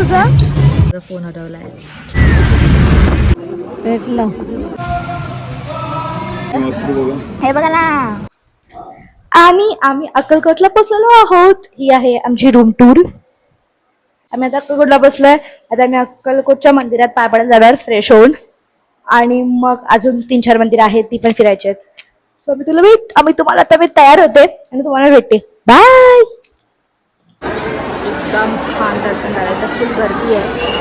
तुझा? फोन हरवलाय. भेटलं. हे बघा ना. आणि आम्ही अक्कलकोटला बसलेलो आहोत. ही आहे आमची रूम टूर. आम्ही आता अक्कलकोटला बसलोय. आता आम्ही अक्कलकोटच्या मंदिरात पाय पडायला जाणार फ्रेश होऊन. आणि मग अजून 3-4 मंदिर आहेत ती पण फिरायची आहेत. सो आम्ही तुम्हाला आता मी तयार होते आणि तुम्हाला भेटते. बाय. एकदम छान दर्शन झालं. तर फुल गर्दी आहे.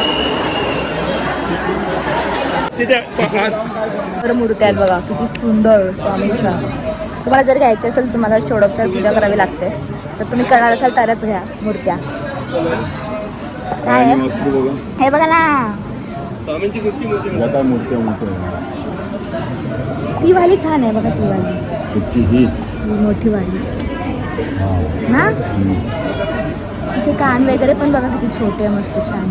मूर्ती आहेत बघा किती सुंदर स्वामींच्या. तुम्हाला जर घ्यायचे असेल तुम्हाला षोडोपचार पूजा करावी लागते. तर तुम्ही करणार असाल तरच घ्या मूर्त्या. काय हे बघा ना. ती वाली छान आहे बघा. ती वाली मोठी वाली ना. तिचे कान वगैरे पण बघा किती छोटे मस्त छान.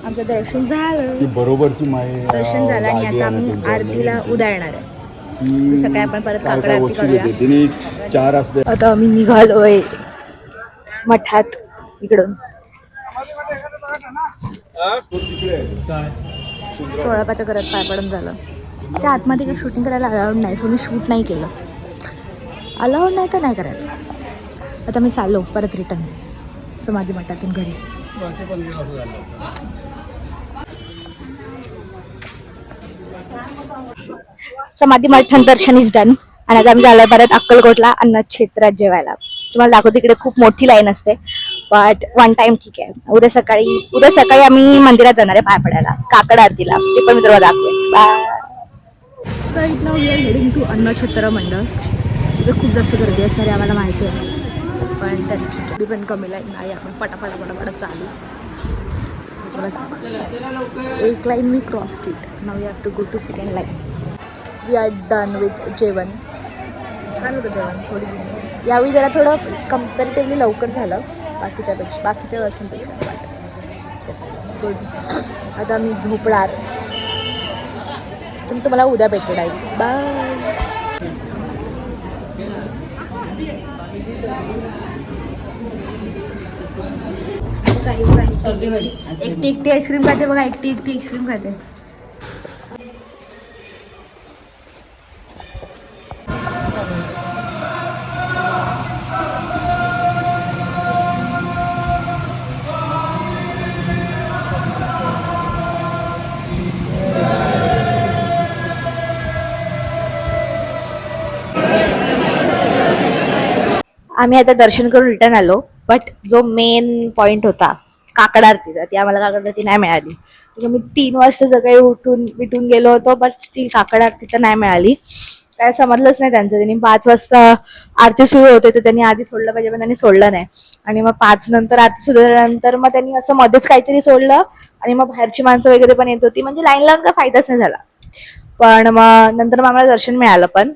आमचं दर्शन झालं. बरोबरची दर्शन झालं आणि आता आम्ही आरतीला उद्याळणार आहे. सकाळी आपण परत काकड आरती करूया. 4 असते. आता आम्ही निघालोय मठात इकडून. चोळापाच्या घरात पाय पडून झालं. त्या आतमध्ये काही शूटिंग करायला अलाउड नाही. सो मी शूट नाही केलं. अलाउड नाही तर नाही करायचं. आता मी चाललो परत रिटर्न समाधी मठातून घरी. समाधी मठात दर्शन इज डन. आणि आता आम्ही झालोय परत अक्कलकोटला अन्नक्षेत्रात जेवायला. तुम्हाला दाखवते इकडे खूप मोठी लाईन असते. बट वन टाइम ठीक आहे. उद्या सकाळी आम्ही मंदिरात जाणार आहे पाय पडायला काकड आरतीला. ते पण मी तुम्हाला दाखवेन. Bye. Right now we are heading to Annakshetra Mandal. तिथे खूप जास्त गर्दी असणार आहे आम्हाला माहिती आहे. पण त्याची पण कमी लाईन नाही. आपण पटापट चालू. एक लाईन मी क्रॉस केली. Now we have to go to second line. We are done with जेवण. छान होतं जेवण. थोडी यावेळी जरा थोडं कम्पॅरेटिव्हली लवकर झालं बाकीच्या वर्षांपेक्षा. Yes good. आता मी झोपणार. तुम्हाला उद्या भेटू. Direct bye. एकटी आईस्क्रीम खाते बघा. एकटी आईस्क्रीम खाते. आम्ही आता दर्शन करून रिटर्न आलो. बट जो मेन पॉइंट होता काकड आरतीचा ती आम्हाला काकड आरती नाही मिळाली. मी 3 वाजता सकाळी उठून गेलो होतो. बट स्टील काकड आरती तर नाही मिळाली. काय समजलंच नाही त्यांचं. त्यांनी 5 वाजता आरती सुरू होते तर त्यांनी आधी सोडलं पाहिजे पण त्यांनी सोडलं नाही. आणि मग 5 नंतर आरती सुरू झाल्यानंतर मग त्यांनी असं मध्येच काहीतरी सोडलं. आणि मग बाहेरची माणसं वगैरे पण येत होती. म्हणजे लाईन लावून काही फायदाच नाही झाला. पण मग नंतर मग आम्हाला दर्शन मिळालं पण.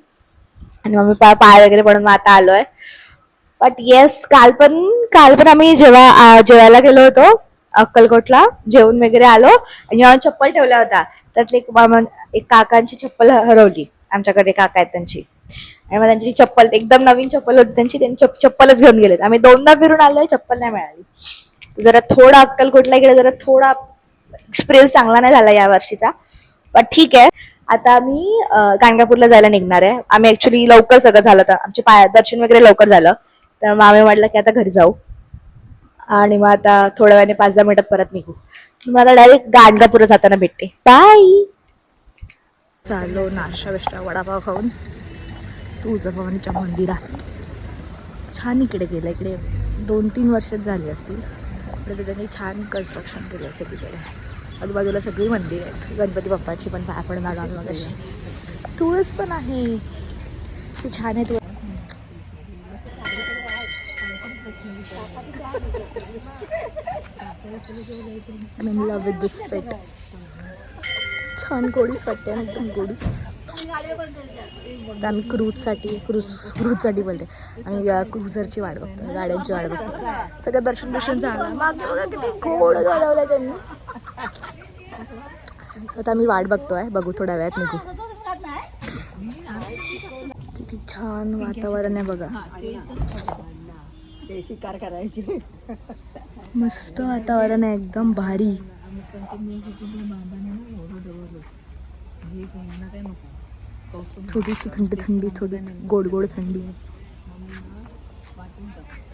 आणि मग मी पाय वगैरे पडून मग आता आलोय. बट येस काल पण आम्ही जेवायला गेलो होतो अक्कलकोटला. जेवून वगैरे आलो आणि चप्पल ठेवल्या होत्या. त्यातली एक काकांची चप्पल हरवली. आमच्याकडे काका आहेत त्यांची. आणि मग त्यांची चप्पल एकदम नवीन चप्पल होती त्यांनी चप्पलच घेऊन गेलेत. आम्ही 2दा फिरून आलोय. चप्पल नाही मिळाली. जरा थोडा अक्कलकोटला गेलं जरा थोडा एक्सपिरियन्स चांगला नाही झाला या वर्षीचा. पण ठीक आहे. आता आम्ही गाणगापूरला जायला निघणार आहे. आम्ही ऍक्च्युली लवकर सगळं झालं तर आमचे दर्शन वगैरे लवकर झालं. तर मग आम्ही म्हटलं की आता घरी जाऊ. आणि मग आता थोड्या वेळाने 5-10 मिनिटात परत निघू. मला डायरेक्ट गाणगापूरला जाताना भेटते. बाय. चाललो नाश्ता वडापाव खाऊन तुळजाभवानीच्या मंदिरात. छान इकडे गेलं. इकडे 2-3 वर्षच झाली असतील. इकडे त्यांनी छान कन्स्ट्रक्शन केलं असेल. तिकडे आजूबाजूला सगळी मंदिर आहेत. गणपती बाप्पाची पण पाय पडून आलो आम्ही मगाशी. तुळस पण आहे. ती छान आहे. तुळस I'm in love with this fit. छान गोडीस वाटते ना एकदम गोडीस. तर आम्ही क्रूजसाठी बोलते. आम्ही क्रूझरची वाट बघतो. गाड्यांची वाट बघतो. सगळं दर्शन झालं. मागे बघा किती गोड घालवलं त्यांनी. आता आम्ही वाट बघतोय. बघू थोड्या वेळात निघू. किती छान वातावरण आहे बघा. ते शिकार करायची. मस्त वातावरण आहे एकदम भारी. थोडीशी थंडी थंडी, थोडी गोड गोड थंडी आहे.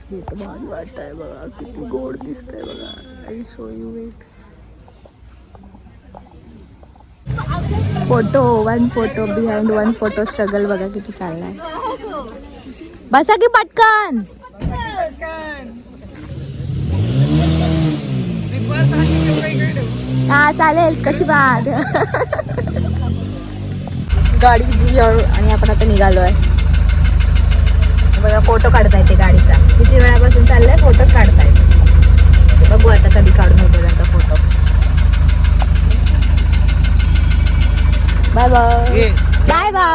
हे तर भारी वाटत आहे बघा, किती गोड दिसतंय बघा. I show you wait. Photo, one photo behind one photo struggle बघा किती चाललाय. बसा की पटकन. हा चालेल, कशी बात. गाडी जी आणि आपण आता निघालोय बघा. फोटो काढता येते गाडीचा, किती वेळापासून चाललाय फोटोच काढतायत. बघू आता कधी काढून होतो त्यांचा photo. Bye bye bye bye.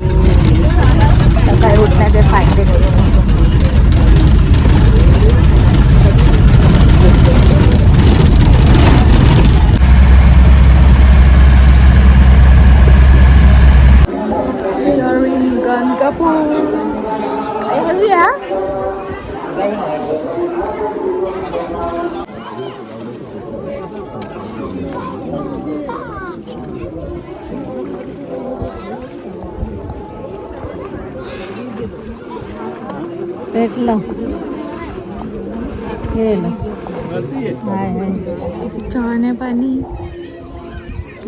सकाळी उठण्याचे फायदे. भेटलं किती छान आहे पाणी.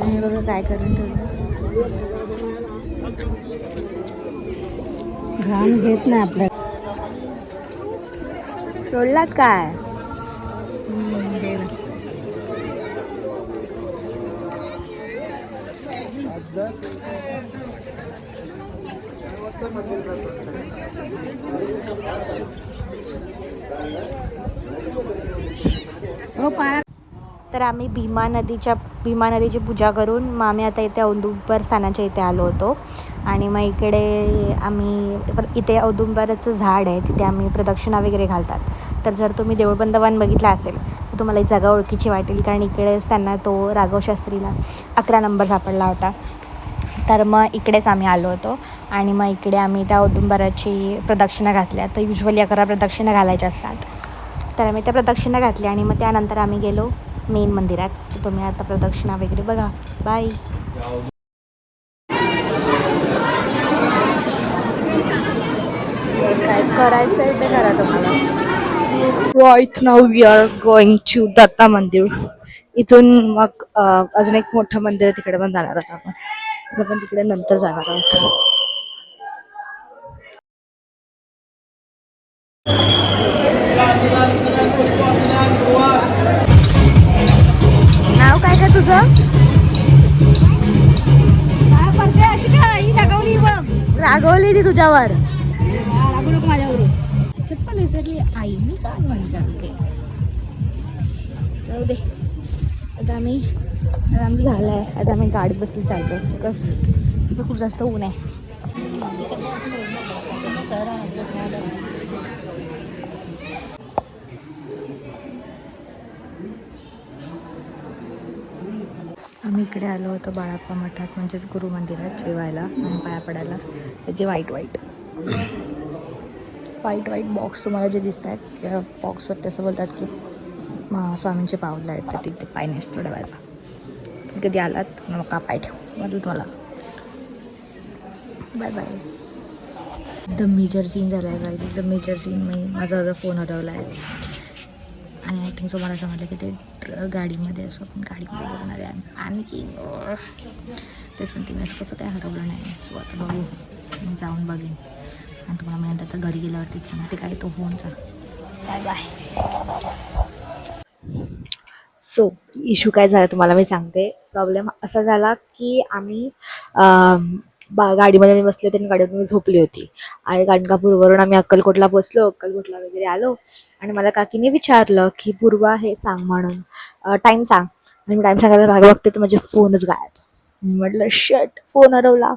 आणि बघा काय करून ठेवलं. घाण घेत नाही आपल्या. सोडलात काय. तर आम्ही भीमा नदीची पूजा करून मग आम्ही आता इथे औदुंबर स्थानाच्या इथे आलो होतो. आणि मग इकडे आम्ही इथे औदुंबराचं झाड आहे, तिथे आम्ही प्रदक्षिणा वगैरे घालतात. तर जर तुम्ही देऊळबंद वन बघितला असेल तर तुम्हाला ही जागा ओळखीची वाटेल, कारण इकडेच त्यांना तो राघव शास्त्रीला 11 नंबर सापडला होता. तर मग इकडेच आम्ही आलो होतो आणि मग इकडे आम्ही त्या औदुंबराची प्रदक्षिणा घातल्या. तर युजली 11 प्रदक्षिणा घालायच्या असतात. तर आम्ही त्या प्रदक्षिणा घातल्या आणि मग त्यानंतर आम्ही गेलो मेन मंदिरात. तर तुम्ही आता प्रदक्षिणा वगैरे बघा. बाय. काय करायचं आहे ते करा तुम्हाला. Right now we are going to Datta Mandir. इथून मग अजून एक मोठं मंदिर आहे, तिकडे पण जाणार आहोत आपण तिकडे नंतर जाणार आहोत. नाव काय काय तुझं. रागवली ती तुझ्यावर. चप्पल विसरली आई, मी काय म्हणते. जाऊ दे. आता आमचं झालंय. आता आम्ही गाडीत बसली चाललो, बिकॉज इथे खूप जास्त ऊन आहे. आम्ही इकडे आलो होतो बाळाप्पा मठात, म्हणजेच गुरु मंदिरात जेवायला आणि पाया पडायला. त्याचे वाईट बॉक्स तुम्हाला जे दिसत आहेत, त्या बॉक्सवरती असं बोलतात की स्वामींचे पावलं आहेत, तर तिथे पाय नसतो ठेवायचा. कधी आलात मग का पाय ठेवू समजलं तुम्हाला. Bye bye. एकदम मेजर सीन झाला आहे गाईज, एकदम मेजर सीन. माझा फोन हरवला आहे आणि आय थिंक सो मला समजलं की ते गाडीमध्ये असो, आपण गाडीमध्ये बघणार आहे. आणखी तेच म्हणते मी, असं कसं काय हरवलं नाही. सो आता बघू, जाऊन बघेन आणि तुम्हाला मी नंतर घरी गेल्यावरतीच सांगते काय तो फोनचा. Bye bye. सो इश्यू काय झाला तुम्हाला मी सांगते. प्रॉब्लेम असा झाला की आम्ही गाडीमध्ये मी बसले होते आणि गाडीवर मी झोपली होती आणि गाणगापूरवरून आम्ही अक्कलकोटला बसलो. अक्कलकोटला वगैरे आलो आणि मला काकीने विचारलं की पूर्वा हे सांग म्हणून, टाईम सांग. आणि मी टाईम सांगायला भाग बघते तर माझे फोनच गायब. म्हटलं शट, फोन हरवला.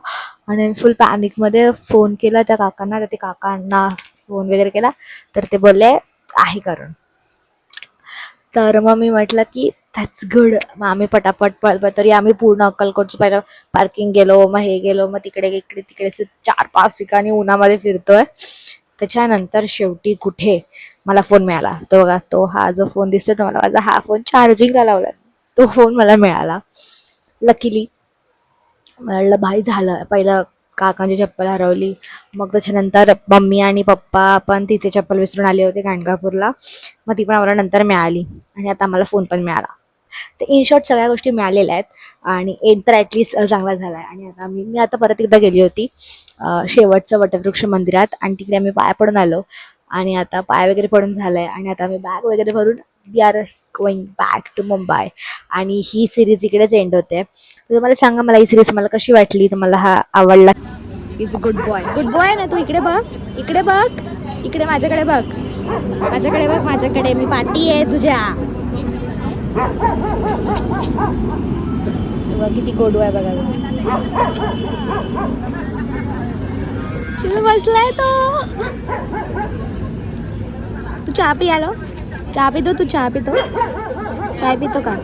आणि फुल पॅनिकमध्ये फोन केला त्या काकांना. तर ते काकांना फोन वगैरे केला तर ते बोलले आहे करून. तर मग मी म्हटलं की दॅट्स गुड. मग आम्ही पटापट तरी आम्ही पूर्ण अक्कलकोटचं पहिलं पार्किंग गेलो, मग हे गेलो, मग तिकडे 4-5 ठिकाणी उन्हामध्ये फिरतोय. त्याच्यानंतर शेवटी कुठे मला फोन मिळाला. तो बघा, तो हा जो फोन दिसतोय तो मला, माझा हा फोन चार्जिंगला लावला, तो फोन मला मिळाला लकीली. मला वाटलं भाई झालं. पहिलं काकांची चप्पल हरवली, मग त्याच्यानंतर मम्मी आणि पप्पा पण तिथे चप्पल विसरून आले होते गाणगापूरला, मग ती पण आम्हाला नंतर मिळाली आणि आता आम्हाला फोन पण मिळाला. तर इन शॉर्ट सगळ्या गोष्टी मिळालेल्या आहेत आणि एंड तर ॲटलिस्ट चांगला झाला आहे. आणि आता मी आता परत एकदा गेली होती शेवटचं वटवृक्ष मंदिरात, आणि तिकडे आम्ही पाया पडून आलो आणि आता पाय वगैरे पडून झालं आहे आणि आता आम्ही बॅग वगैरे भरून we are going back to Mumbai. आणि ही सिरीज इकडेच एंड होते. तर तुम्हाला सांगा, मला ही सिरीज मला कशी वाटली, तुम्हाला हा आवडला? Is a good boy. Good boy ना तू? इकडे बघ, इकडे बघ, इकडे माझ्याकडे बघ, माझ्याकडे बघ, माझ्याकडे मी पाठी आहे तुझ्या. बघ किती गोडू आहे बघा. बसलाय तो. तू चहा पी आलो? चहा पितो तू? चहा पितो? चहा पितो का?